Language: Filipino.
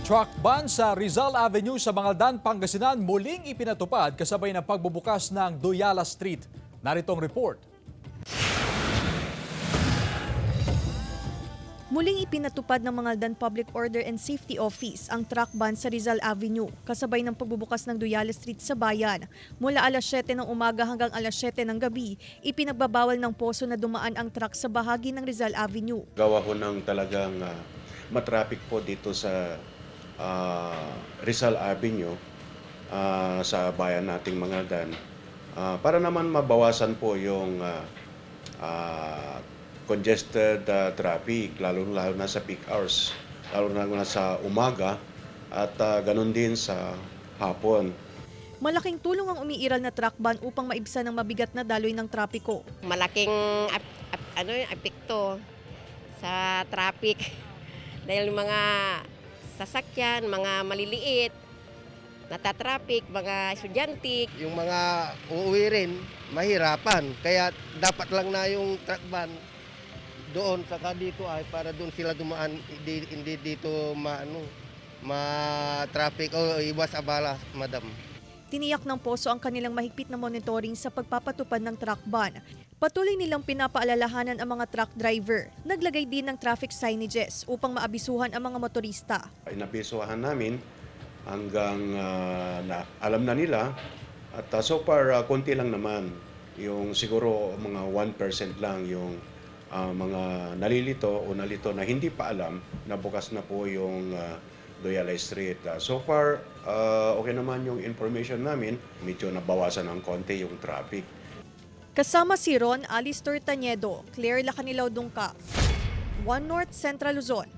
Truck ban sa Rizal Avenue sa Mangaldan, Pangasinan muling ipinatupad kasabay ng pagbubukas ng Doyala Street. Narito ang report. Muling ipinatupad ng Mangaldan Public Order and Safety Office ang truck ban sa Rizal Avenue kasabay ng pagbubukas ng Doyala Street sa bayan. Mula alas 7 ng umaga hanggang alas 7 ng gabi, ipinagbabawal ng poso na dumaan ang truck sa bahagi ng Rizal Avenue. Gawa ko ng talagang matraffic po dito sa Rizal Avenue sa bayan nating Mangaldan para naman mabawasan po yung congested traffic lalo na sa peak hours, lalo na sa umaga at ganun din sa hapon. Malaking tulong ang umiiral na truck ban upang maibsan ang mabigat na daloy ng trapiko. Malaking epekto sa traffic dahil mga sasakyan, mga maliliit, natatraffic, mga estudyante. Yung mga uuwi rin, mahirapan. Kaya dapat lang na yung truck ban doon, saka dito ay para doon sila dumaan, hindi dito ma-traffic o iwas abala, madam. Tiniyak ng poso ang kanilang mahigpit na monitoring sa pagpapatupad ng truck ban. Patuloy nilang pinapaalalahanan ang mga truck driver. Naglagay din ng traffic signages upang maabisuhan ang mga motorista. Inabisuhan namin hanggang alam na nila at so far konti lang naman, yung siguro mga 1% lang yung mga nalilito o nalito na hindi pa alam na bukas na po yung Doyala Street. So far, okay naman yung information namin. Medyo nabawasan ng konti yung traffic. Kasama si Ron Alistair Tañedo, Claire Lacanilaw Dungka, One North Central Luzon.